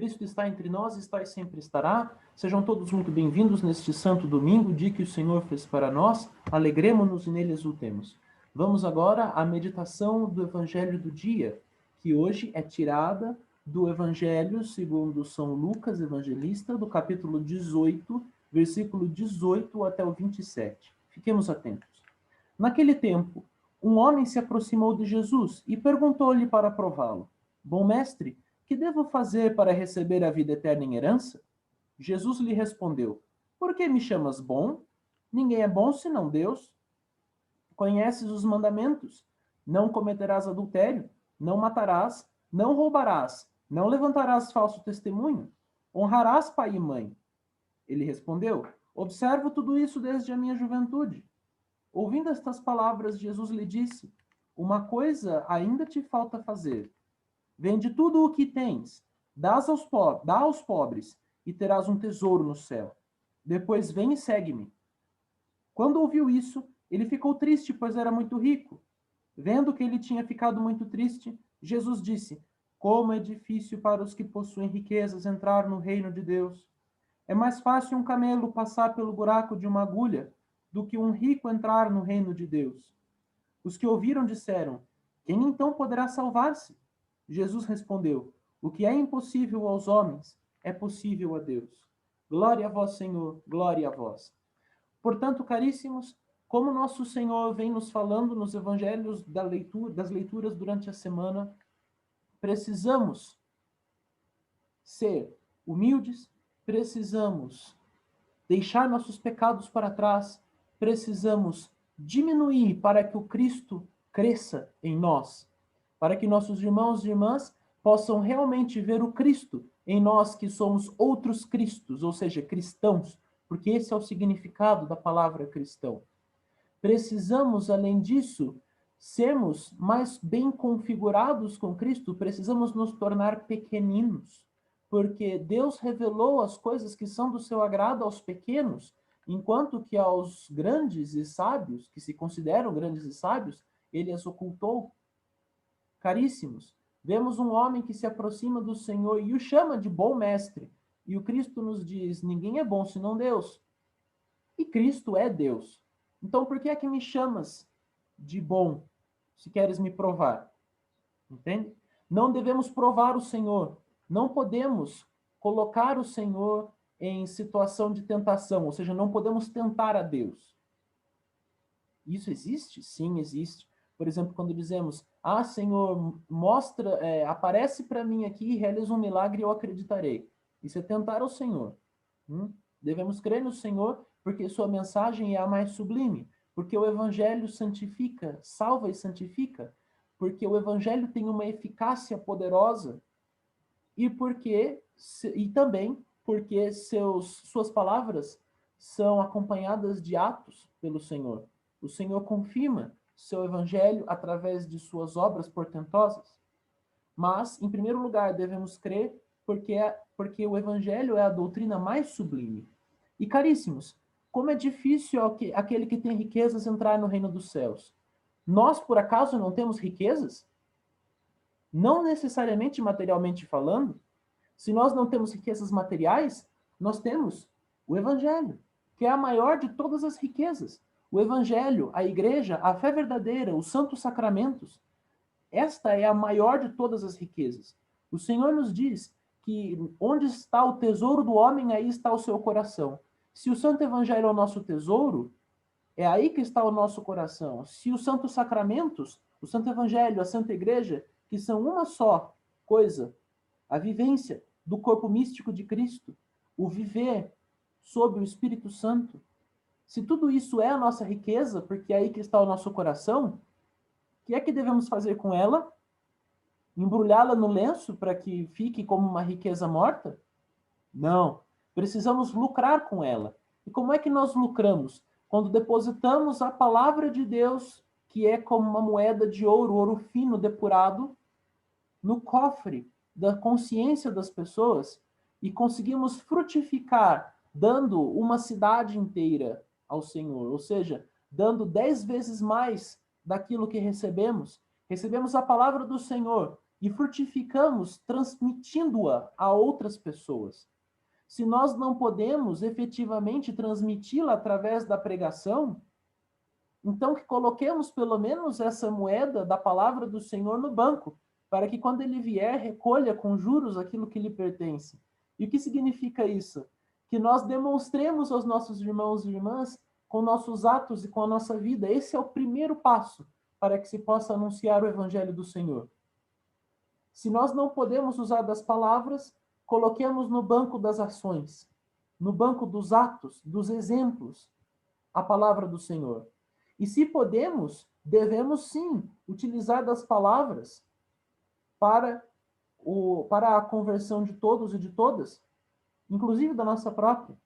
Cristo está entre nós, está e sempre estará. Sejam todos muito bem-vindos neste santo domingo, dia que o Senhor fez para nós. Alegremo-nos e nele exultemos. Vamos agora à meditação do Evangelho do dia, que hoje é tirada do Evangelho segundo São Lucas, evangelista, do capítulo 18, versículo 18 até o 27. Fiquemos atentos. Naquele tempo, um homem se aproximou de Jesus e perguntou-lhe para prová-lo: Bom mestre, que devo fazer para receber a vida eterna em herança? Jesus lhe respondeu: Por que me chamas bom? Ninguém é bom senão Deus. Conheces os mandamentos: não cometerás adultério, não matarás, não roubarás, não levantarás falso testemunho, honrarás pai e mãe. Ele respondeu: Observo tudo isso desde a minha juventude. Ouvindo estas palavras, Jesus lhe disse: Uma coisa ainda te falta fazer. Vende tudo o que tens, dá aos pobres, e terás um tesouro no céu. Depois vem e segue-me. Quando ouviu isso, ele ficou triste, pois era muito rico. Vendo que ele tinha ficado muito triste, Jesus disse: Como é difícil para os que possuem riquezas entrar no reino de Deus. É mais fácil um camelo passar pelo buraco de uma agulha do que um rico entrar no reino de Deus. Os que ouviram disseram: Quem então poderá salvar-se? Jesus respondeu: O que é impossível aos homens é possível a Deus. Glória a vós, Senhor, glória a vós. Portanto, caríssimos, como nosso Senhor vem nos falando nos evangelhos das leituras durante a semana, precisamos ser humildes, precisamos deixar nossos pecados para trás, precisamos diminuir para que o Cristo cresça em nós, para que nossos irmãos e irmãs possam realmente ver o Cristo em nós, que somos outros Cristos, ou seja, cristãos, porque esse é o significado da palavra cristão. Precisamos, além disso, sermos mais bem configurados com Cristo, precisamos nos tornar pequeninos, porque Deus revelou as coisas que são do seu agrado aos pequenos, enquanto que aos grandes e sábios, que se consideram grandes e sábios, ele as ocultou. Caríssimos, vemos um homem que se aproxima do Senhor e o chama de bom mestre, e o Cristo nos diz: ninguém é bom senão Deus. E Cristo é Deus. Então, por que é que me chamas de bom, se queres me provar? Entende? Não devemos provar o Senhor. Não podemos colocar o Senhor em situação de tentação, ou seja, não podemos tentar a Deus. Isso existe? Sim, existe. Por exemplo, quando dizemos: Ah, Senhor, mostra, aparece para mim aqui e realiza um milagre e eu acreditarei. Isso é tentar o Senhor. Devemos crer no Senhor porque sua mensagem é a mais sublime, porque o Evangelho santifica, salva e santifica, porque o Evangelho tem uma eficácia poderosa e também porque suas palavras são acompanhadas de atos pelo Senhor. O Senhor confirma seu Evangelho através de suas obras portentosas. Mas, em primeiro lugar, devemos crer porque o Evangelho é a doutrina mais sublime. E, caríssimos, como é difícil aquele que tem riquezas entrar no reino dos céus. Nós, por acaso, não temos riquezas? Não necessariamente materialmente falando. Se nós não temos riquezas materiais, nós temos o Evangelho, que é a maior de todas as riquezas. O Evangelho, a igreja, a fé verdadeira, os santos sacramentos. Esta é a maior de todas as riquezas. O Senhor nos diz que onde está o tesouro do homem, aí está o seu coração. Se o Santo Evangelho é o nosso tesouro, é aí que está o nosso coração. Se os santos sacramentos, o Santo Evangelho, a Santa Igreja, que são uma só coisa, a vivência do corpo místico de Cristo, o viver sob o Espírito Santo, se tudo isso é a nossa riqueza, porque é aí que está o nosso coração, o que é que devemos fazer com ela? Embrulhá-la no lenço para que fique como uma riqueza morta? Não. Precisamos lucrar com ela. E como é que nós lucramos? Quando depositamos a palavra de Deus, que é como uma moeda de ouro, ouro fino depurado, no cofre da consciência das pessoas e conseguimos frutificar, dando uma cidade inteira ao Senhor, ou seja, dando 10 vezes mais daquilo que recebemos. Recebemos a palavra do Senhor e frutificamos transmitindo-a a outras pessoas. Se nós não podemos efetivamente transmiti-la através da pregação, então que coloquemos pelo menos essa moeda da palavra do Senhor no banco, para que quando ele vier, recolha com juros aquilo que lhe pertence. E o que significa isso? Que nós demonstremos aos nossos irmãos e irmãs com nossos atos e com a nossa vida. Esse é o primeiro passo para que se possa anunciar o evangelho do Senhor. Se nós não podemos usar das palavras, coloquemos no banco das ações, no banco dos atos, dos exemplos, a palavra do Senhor. E se podemos, devemos sim utilizar das palavras para a conversão de todos e de todas, inclusive da nossa própria.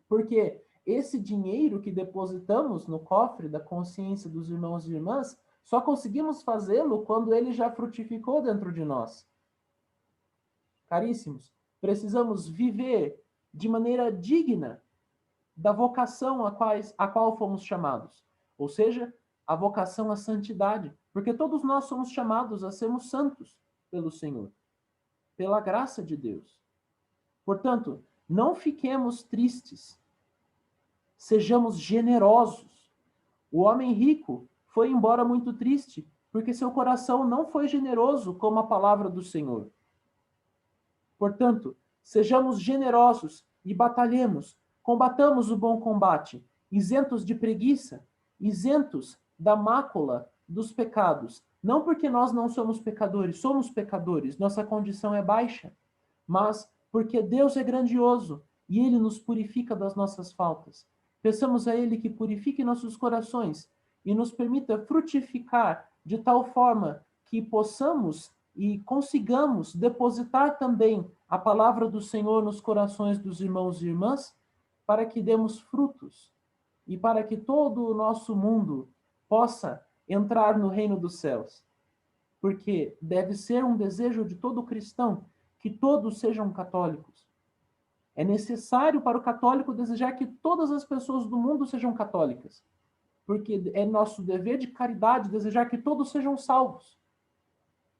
Porque esse dinheiro que depositamos no cofre da consciência dos irmãos e irmãs, só conseguimos fazê-lo quando ele já frutificou dentro de nós. Caríssimos, precisamos viver de maneira digna da vocação a qual fomos chamados. Ou seja, a vocação à santidade. Porque todos nós somos chamados a sermos santos pelo Senhor, pela graça de Deus. Portanto, não fiquemos tristes. Sejamos generosos. O homem rico foi embora muito triste, porque seu coração não foi generoso como a palavra do Senhor. Portanto, sejamos generosos e batalhemos, combatamos o bom combate, isentos de preguiça, isentos da mácula dos pecados. Não porque nós não somos pecadores, nossa condição é baixa, mas porque Deus é grandioso e Ele nos purifica das nossas faltas. Peçamos a Ele que purifique nossos corações e nos permita frutificar de tal forma que possamos e consigamos depositar também a palavra do Senhor nos corações dos irmãos e irmãs, para que demos frutos e para que todo o nosso mundo possa entrar no reino dos céus. Porque deve ser um desejo de todo cristão que todos sejam católicos. É necessário para o católico desejar que todas as pessoas do mundo sejam católicas, porque é nosso dever de caridade desejar que todos sejam salvos,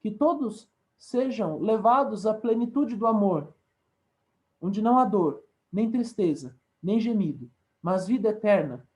que todos sejam levados à plenitude do amor, onde não há dor, nem tristeza, nem gemido, mas vida eterna,